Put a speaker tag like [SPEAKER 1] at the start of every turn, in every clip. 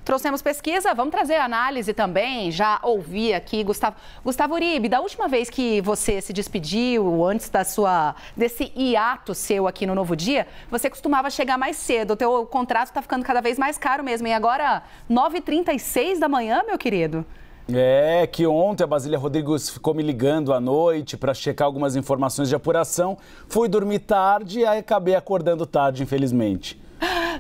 [SPEAKER 1] Trouxemos pesquisa, vamos trazer análise também. Já ouvi aqui, Gustavo Uribe, da última vez que você se despediu, antes desse hiato seu aqui no Novo Dia, você costumava chegar mais cedo. O teu contrato está ficando cada vez mais caro mesmo. E agora, 9h36 da manhã, meu querido?
[SPEAKER 2] É que ontem a Basília Rodrigues ficou me ligando à noite para checar algumas informações de apuração. Fui dormir tarde e aí acabei acordando tarde, infelizmente.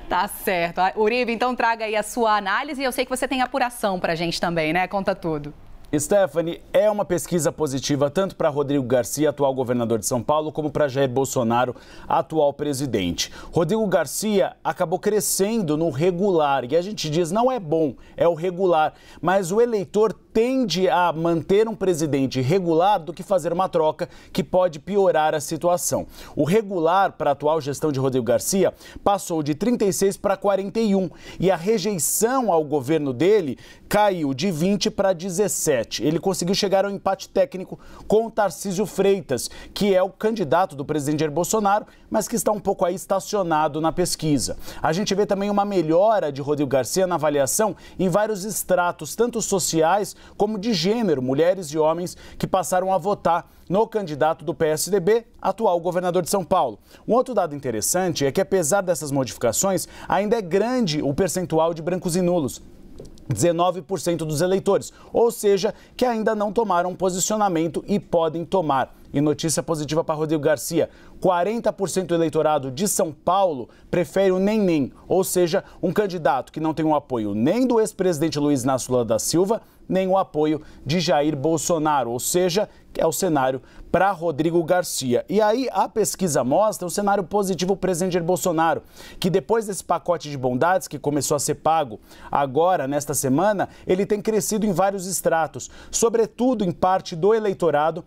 [SPEAKER 1] Tá certo. Uribe, então traga aí a sua análise e eu sei que você tem apuração pra gente também, né? Conta tudo.
[SPEAKER 2] Stephanie, é uma pesquisa positiva tanto para Rodrigo Garcia, atual governador de São Paulo, como para Jair Bolsonaro, atual presidente. Rodrigo Garcia acabou crescendo no regular e a gente diz não é bom, é o regular, mas o eleitor tende a manter um presidente regular do que fazer uma troca que pode piorar a situação. O regular para a atual gestão de Rodrigo Garcia passou de 36 para 41 e a rejeição ao governo dele caiu de 20 para 17. Ele conseguiu chegar ao empate técnico com o Tarcísio Freitas, que é o candidato do presidente Jair Bolsonaro, mas que está um pouco aí estacionado na pesquisa. A gente vê também uma melhora de Rodrigo Garcia na avaliação em vários estratos, tanto sociais como de gênero, mulheres e homens que passaram a votar no candidato do PSDB, atual governador de São Paulo. Um outro dado interessante é que, apesar dessas modificações, ainda é grande o percentual de brancos e nulos. 19% dos eleitores, ou seja, que ainda não tomaram posicionamento e podem tomar. E notícia positiva para Rodrigo Garcia, 40% do eleitorado de São Paulo prefere o nem, ou seja, um candidato que não tem o apoio nem do ex-presidente Luiz Inácio Lula da Silva, nem o apoio de Jair Bolsonaro, ou seja, que é o cenário para Rodrigo Garcia. E aí a pesquisa mostra um cenário positivo para o presidente Jair Bolsonaro, que depois desse pacote de bondades que começou a ser pago agora, nesta semana, ele tem crescido em vários estratos, sobretudo em parte do eleitorado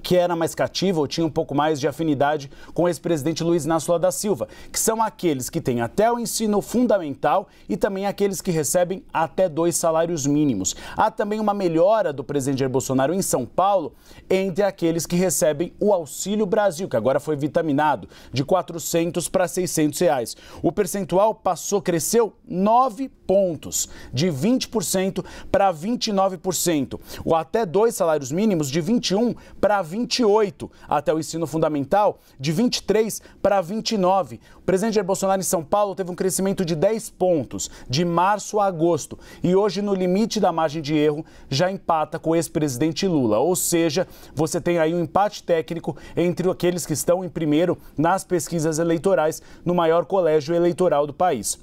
[SPEAKER 2] que era mais cativo ou tinha um pouco mais de afinidade com o ex-presidente Luiz Inácio Lula da Silva, que são aqueles que têm até o ensino fundamental e também aqueles que recebem até 2 salários mínimos. Há também uma melhora do presidente Jair Bolsonaro em São Paulo entre aqueles que recebem o Auxílio Brasil, que agora foi vitaminado, de R$400 para R$600. O percentual cresceu 9 pontos, de 20% para 29%. O até 2 salários mínimos de 21 para 28, até o ensino fundamental de 23 para 29. O presidente Jair Bolsonaro em São Paulo teve um crescimento de 10 pontos, de março a agosto, e hoje no limite da margem de erro já empata com o ex-presidente Lula, ou seja, você tem aí um empate técnico entre aqueles que estão em primeiro nas pesquisas eleitorais no maior colégio eleitoral do país.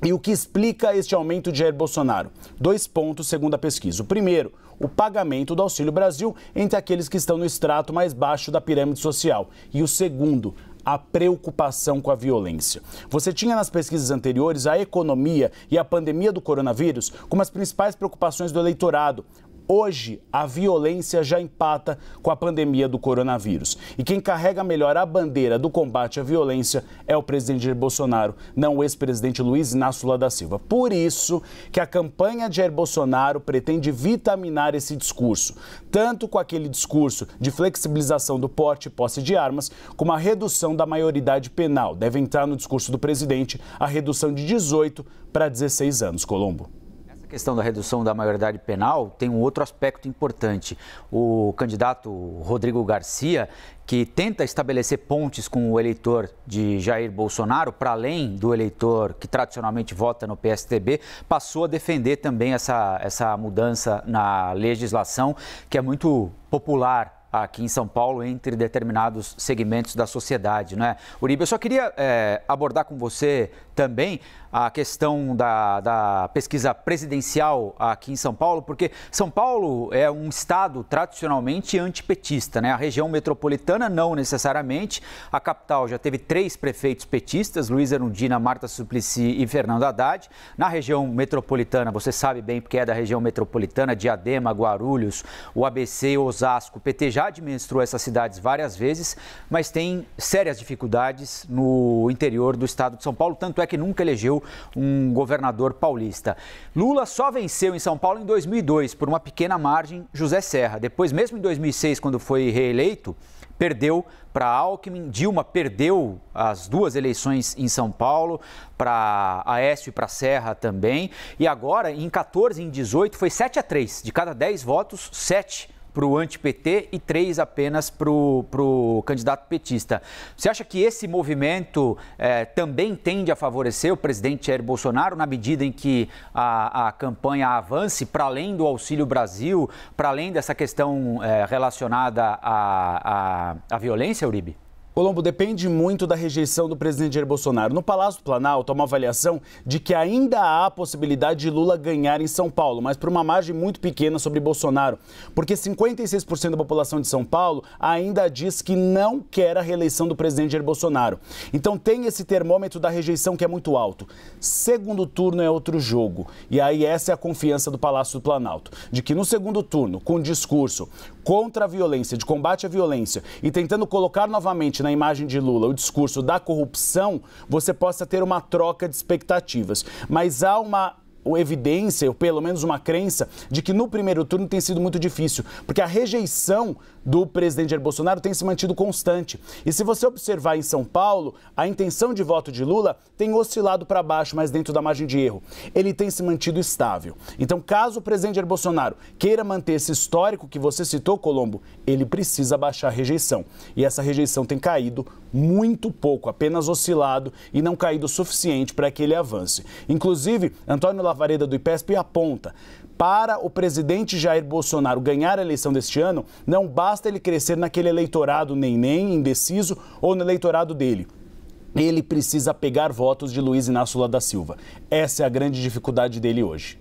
[SPEAKER 2] E o que explica este aumento de Jair Bolsonaro? 2 pontos, segundo a pesquisa. O primeiro, o pagamento do Auxílio Brasil entre aqueles que estão no extrato mais baixo da pirâmide social. E o segundo, a preocupação com a violência. Você tinha nas pesquisas anteriores a economia e a pandemia do coronavírus como as principais preocupações do eleitorado. Hoje, a violência já empata com a pandemia do coronavírus. E quem carrega melhor a bandeira do combate à violência é o presidente Jair Bolsonaro, não o ex-presidente Luiz Inácio Lula da Silva. Por isso que a campanha de Jair Bolsonaro pretende vitaminar esse discurso, tanto com aquele discurso de flexibilização do porte e posse de armas, como a redução da maioridade penal. Deve entrar no discurso do presidente a redução de 18 para 16 anos. Colombo.
[SPEAKER 3] A questão da redução da maioridade penal tem um outro aspecto importante. O candidato Rodrigo Garcia, que tenta estabelecer pontes com o eleitor de Jair Bolsonaro, para além do eleitor que tradicionalmente vota no PSDB, passou a defender também essa mudança na legislação, que é muito popular aqui em São Paulo entre determinados segmentos da sociedade, não é? Uribe, eu só queria abordar com você também a questão da pesquisa presidencial aqui em São Paulo, porque São Paulo é um estado tradicionalmente antipetista, né? A região metropolitana não necessariamente, a capital já teve 3 prefeitos petistas, Luiz Erundina, Marta Suplicy e Fernando Haddad. Na região metropolitana, você sabe bem porque é da região metropolitana, Diadema, Guarulhos, o ABC, Osasco, o PT já administrou essas cidades várias vezes, mas tem sérias dificuldades no interior do estado de São Paulo, tanto é que nunca elegeu um governador paulista. Lula só venceu em São Paulo em 2002, por uma pequena margem, José Serra. Depois, mesmo em 2006, quando foi reeleito, perdeu para Alckmin, Dilma perdeu as 2 eleições em São Paulo, para Aécio e para Serra também, e agora em 14 e em 18 foi 7-3, de cada 10 votos, 7 para o anti-PT e 3 apenas para o candidato petista. Você acha que esse movimento também tende a favorecer o presidente Jair Bolsonaro na medida em que a campanha avance para além do Auxílio Brasil, para além dessa questão relacionada à violência, Uribe?
[SPEAKER 2] Colombo, depende muito da rejeição do presidente Jair Bolsonaro. No Palácio do Planalto, há uma avaliação de que ainda há possibilidade de Lula ganhar em São Paulo, mas por uma margem muito pequena sobre Bolsonaro, porque 56% da população de São Paulo ainda diz que não quer a reeleição do presidente Jair Bolsonaro. Então tem esse termômetro da rejeição que é muito alto. Segundo turno é outro jogo. E aí essa é a confiança do Palácio do Planalto, de que no segundo turno, com discurso contra a violência, de combate à violência e tentando colocar novamente na imagem de Lula o discurso da corrupção, você possa ter uma troca de expectativas. Mas há uma evidência, ou pelo menos uma crença, de que no primeiro turno tem sido muito difícil, porque a rejeição do presidente Jair Bolsonaro tem se mantido constante. E se você observar em São Paulo, a intenção de voto de Lula tem oscilado para baixo, mas dentro da margem de erro. Ele tem se mantido estável. Então, caso o presidente Jair Bolsonaro queira manter esse histórico que você citou, Colombo, ele precisa baixar a rejeição. E essa rejeição tem caído muito pouco, apenas oscilado e não caído o suficiente para que ele avance. Inclusive, Antônio Lavareda do IPESP aponta: para o presidente Jair Bolsonaro ganhar a eleição deste ano, não basta ele crescer naquele eleitorado nem indeciso ou no eleitorado dele. Ele precisa pegar votos de Luiz Inácio Lula da Silva. Essa é a grande dificuldade dele hoje.